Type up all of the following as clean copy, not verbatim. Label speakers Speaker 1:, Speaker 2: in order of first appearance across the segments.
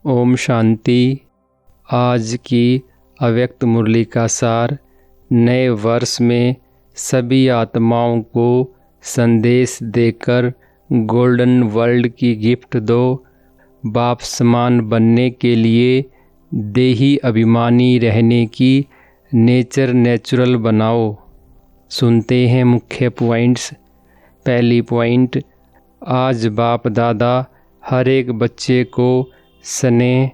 Speaker 1: ओम शांति। आज की अव्यक्त मुरली का सार। नए वर्ष में सभी आत्माओं को संदेश देकर गोल्डन वर्ल्ड की गिफ्ट दो। बाप समान बनने के लिए देही अभिमानी रहने की नेचुरल बनाओ। सुनते हैं मुख्य पॉइंट्स। पहली पॉइंट, आज बाप दादा हर एक बच्चे को स्नेह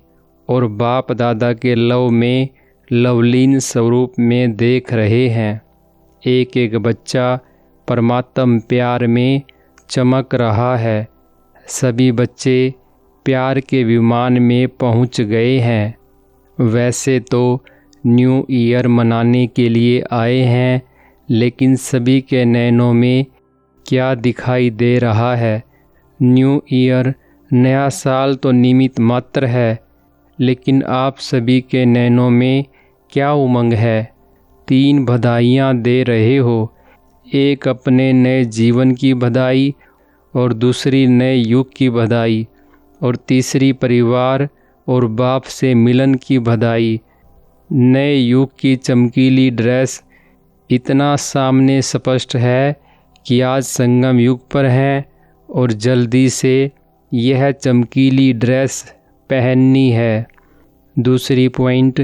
Speaker 1: और बाप दादा के लव में लवलीन स्वरूप में देख रहे हैं। एक एक बच्चा परमात्म प्यार में चमक रहा है। सभी बच्चे प्यार के विमान में पहुंच गए हैं। वैसे तो न्यू ईयर मनाने के लिए आए हैं, लेकिन सभी के नैनों में क्या दिखाई दे रहा है? न्यू ईयर, नया साल तो निमित्त मात्र है, लेकिन आप सभी के नैनों में क्या उमंग है? 3 बधाइयाँ दे रहे हो। एक अपने नए जीवन की बधाई, और दूसरी नए युग की बधाई, और तीसरी परिवार और बाप से मिलन की बधाई। नए युग की चमकीली ड्रेस इतना सामने स्पष्ट है कि आज संगम युग पर है और जल्दी से यह चमकीली ड्रेस पहननी है। दूसरी पॉइंट,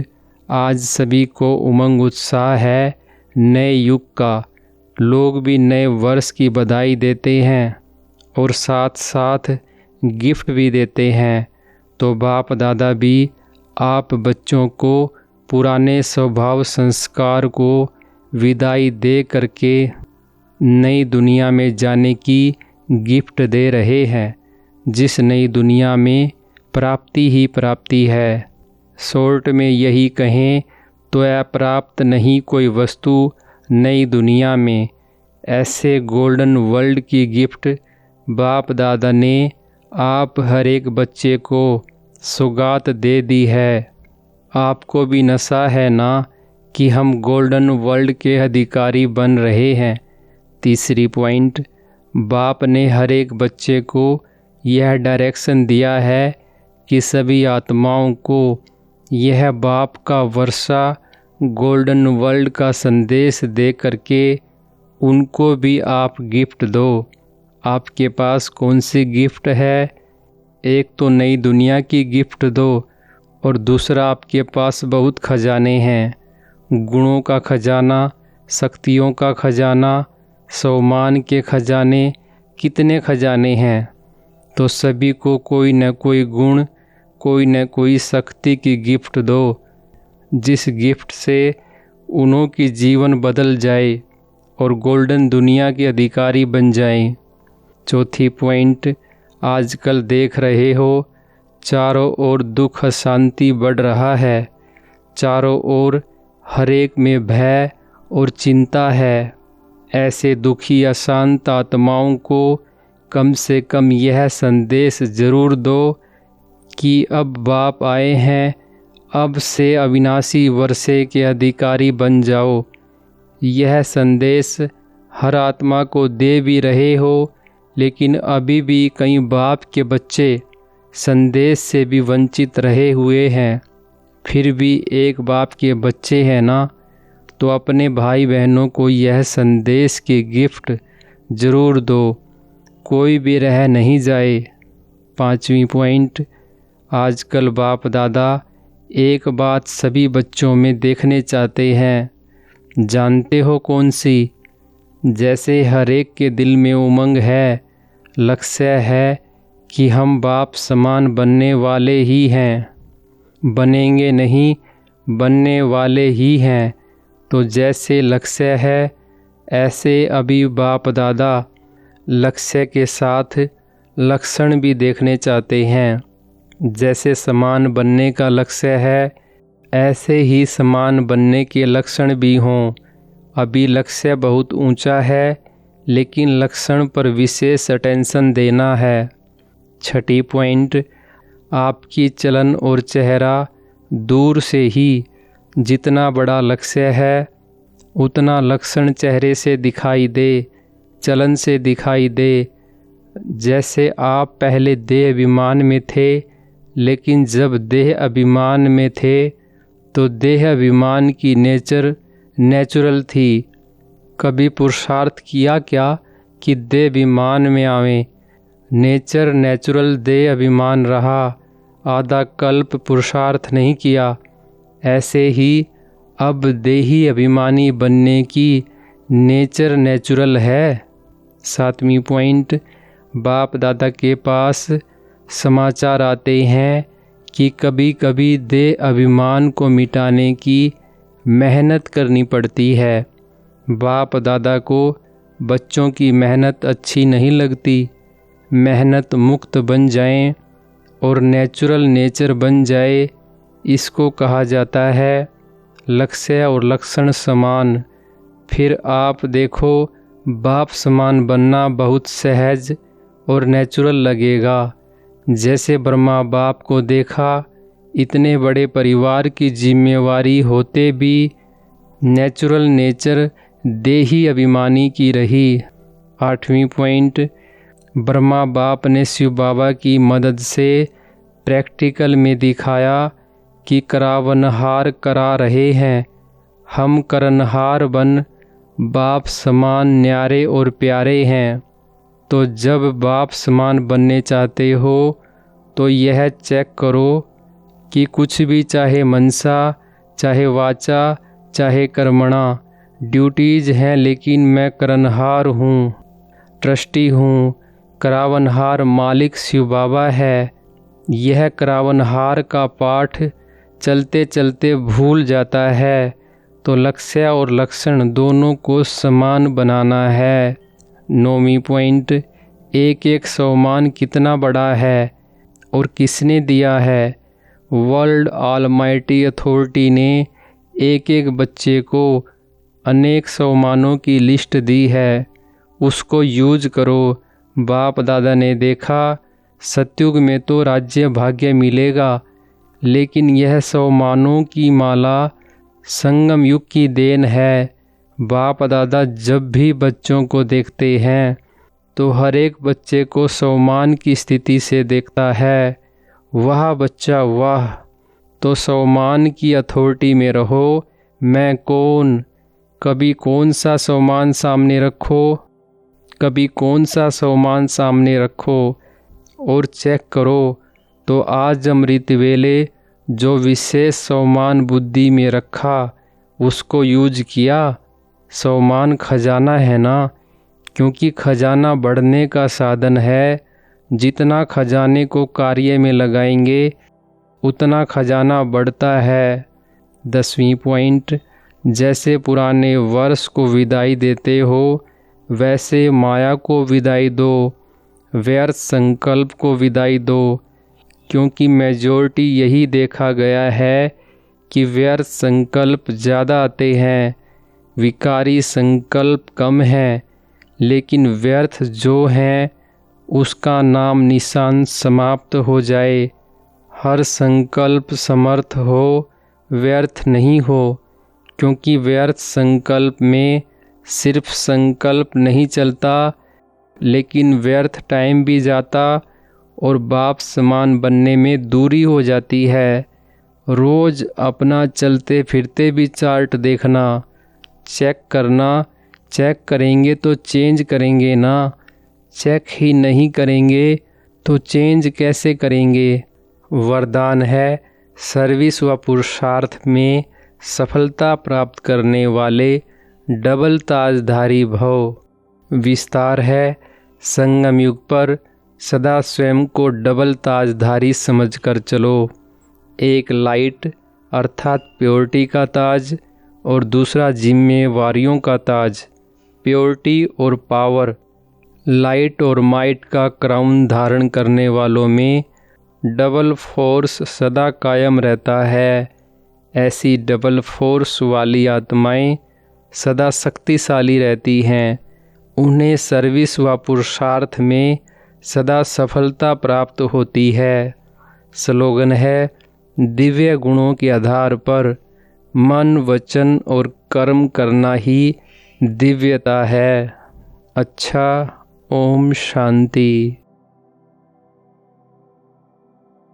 Speaker 1: आज सभी को उमंग उत्साह है नए युग का। लोग भी नए वर्ष की बधाई देते हैं और साथ साथ गिफ्ट भी देते हैं। तो बाप दादा भी आप बच्चों को पुराने स्वभाव संस्कार को विदाई दे करके नई दुनिया में जाने की गिफ्ट दे रहे हैं, जिस नई दुनिया में प्राप्ति ही प्राप्ति है। शॉर्ट में यही कहें तो अप्राप्त नहीं कोई वस्तु नई दुनिया में। ऐसे गोल्डन वर्ल्ड की गिफ्ट बाप दादा ने आप हर एक बच्चे को सौगात दे दी है। आपको भी नशा है ना कि हम गोल्डन वर्ल्ड के अधिकारी बन रहे हैं। तीसरी पॉइंट, बाप ने हर एक बच्चे को यह डायरेक्शन दिया है कि सभी आत्माओं को यह बाप का वर्षा गोल्डन वर्ल्ड का संदेश दे करके उनको भी आप गिफ्ट दो। आपके पास कौन सी गिफ्ट है? एक तो नई दुनिया की गिफ्ट दो, और दूसरा आपके पास बहुत खजाने हैं। गुणों का खजाना, शक्तियों का खजाना, सम्मान के खजाने, कितने खजाने हैं। तो सभी को कोई न कोई गुण, कोई न कोई शक्ति की गिफ्ट दो, जिस गिफ्ट से उन्हों की जीवन बदल जाए और गोल्डन दुनिया के अधिकारी बन जाएं। चौथी पॉइंट, आजकल देख रहे हो चारों ओर दुख अशांति बढ़ रहा है। चारों ओर हर एक में भय और चिंता है। ऐसे दुखी अशांत आत्माओं को कम से कम यह संदेश ज़रूर दो कि अब बाप आए हैं, अब से अविनाशी वर्षे के अधिकारी बन जाओ। यह संदेश हर आत्मा को दे भी रहे हो, लेकिन अभी भी कई बाप के बच्चे संदेश से भी वंचित रहे हुए हैं। फिर भी एक बाप के बच्चे हैं ना, तो अपने भाई बहनों को यह संदेश की गिफ्ट ज़रूर दो, कोई भी रह नहीं जाए। 5वीं पॉइंट, आजकल बाप दादा एक बात सभी बच्चों में देखने चाहते हैं। जानते हो कौन सी? जैसे हर एक के दिल में उमंग है, लक्ष्य है कि हम बाप समान बनने वाले ही हैं, बनेंगे नहीं, बनने वाले ही हैं। तो जैसे लक्ष्य है, ऐसे अभी बाप दादा लक्ष्य के साथ लक्षण भी देखने चाहते हैं। जैसे समान बनने का लक्ष्य है, ऐसे ही समान बनने के लक्षण भी हों। अभी लक्ष्य बहुत ऊंचा है, लेकिन लक्षण पर विशेष अटेंशन देना है। 6ठी पॉइंट, आपकी चलन और चेहरा दूर से ही जितना बड़ा लक्ष्य है, उतना लक्षण चेहरे से दिखाई दे, चलन से दिखाई दे। जैसे आप पहले देह विमान में थे, लेकिन जब देह अभिमान में थे तो देह अभिमान की नेचर नेचुरल थी। कभी पुरुषार्थ किया क्या कि देह अभिमान में आवें। नेचर नेचुरल देह अभिमान रहा, आधा कल्प पुरुषार्थ नहीं किया। ऐसे ही अब देही अभिमानी बनने की नेचर नेचुरल है। 7वीं पॉइंट, बाप दादा के पास समाचार आते हैं कि कभी कभी देह अभिमान को मिटाने की मेहनत करनी पड़ती है। बाप दादा को बच्चों की मेहनत अच्छी नहीं लगती। मेहनत मुक्त बन जाएं और नेचुरल नेचर बन जाए, इसको कहा जाता है लक्ष्य और लक्षण समान। फिर आप देखो, बाप समान बनना बहुत सहज और नेचुरल लगेगा। जैसे ब्रह्मा बाप को देखा, इतने बड़े परिवार की जिम्मेवारी होते भी नेचुरल नेचर देही अभिमानी की रही। 8वीं पॉइंट, ब्रह्मा बाप ने शिव बाबा की मदद से प्रैक्टिकल में दिखाया कि करावनहार करा रहे हैं। हम करनहार बन बाप समान न्यारे और प्यारे हैं। तो जब बाप समान बनने चाहते हो तो यह चेक करो कि कुछ भी, चाहे मनसा, चाहे वाचा, चाहे कर्मणा, ड्यूटीज हैं, लेकिन मैं करनहार हूँ, ट्रस्टी हूँ। करावनहार मालिक शिव बाबा है। यह करावनहार का पाठ चलते चलते भूल जाता है, तो लक्ष्य और लक्षण दोनों को समान बनाना है। 9वीं पॉइंट, एक एक सम्मान कितना बड़ा है और किसने दिया है। वर्ल्ड ऑलमाइटी अथॉरिटी ने एक एक बच्चे को अनेक सम्मानों की लिस्ट दी है, उसको यूज करो। बाप दादा ने देखा, सतयुग में तो राज्य भाग्य मिलेगा, लेकिन यह सम्मानों की माला संगम युग की देन है। बाप दादा जब भी बच्चों को देखते हैं तो हर एक बच्चे को सम्मान की स्थिति से देखता है। वाह बच्चा वाह, तो सम्मान की अथॉरिटी में रहो। मैं कौन, कभी कौन सा सम्मान सामने रखो, कभी कौन सा सम्मान सामने रखो और चेक करो। तो आज अमृत वेले जो विशेष सम्मान बुद्धि में रखा, उसको यूज किया। सम्मान खजाना है ना, क्योंकि खजाना बढ़ने का साधन है। जितना खजाने को कार्य में लगाएंगे उतना खजाना बढ़ता है। 10वीं पॉइंट, जैसे पुराने वर्ष को विदाई देते हो, वैसे माया को विदाई दो, व्यर्थ संकल्प को विदाई दो। क्योंकि मेजॉरिटी यही देखा गया है कि व्यर्थ संकल्प ज़्यादा आते हैं, विकारी संकल्प कम हैं, लेकिन व्यर्थ जो हैं उसका नाम निशान समाप्त हो जाए। हर संकल्प समर्थ हो, व्यर्थ नहीं हो। क्योंकि व्यर्थ संकल्प में सिर्फ संकल्प नहीं चलता, लेकिन व्यर्थ टाइम भी जाता और बाप समान बनने में दूरी हो जाती है। रोज़ अपना चलते फिरते भी चार्ट देखना, चेक करना। चेक करेंगे तो चेंज करेंगे ना, चेक ही नहीं करेंगे तो चेंज कैसे करेंगे। वरदान है, सर्विस व पुरुषार्थ में सफलता प्राप्त करने वाले डबल ताजधारी भव। विस्तार है, संगम युग पर सदा स्वयं को डबल ताजधारी समझकर चलो। एक लाइट अर्थात प्योरिटी का ताज और दूसरा जिम्मेवारियों का ताज। प्योरिटी और पावर, लाइट और माइट का क्राउन धारण करने वालों में डबल फोर्स सदा कायम रहता है। ऐसी डबल फोर्स वाली आत्माएं सदा शक्तिशाली रहती हैं। उन्हें सर्विस व पुरुषार्थ में सदा सफलता प्राप्त होती है। स्लोगन है, दिव्य गुणों के आधार पर मन, वचन और कर्म करना ही दिव्यता है। अच्छा, ओम शांति।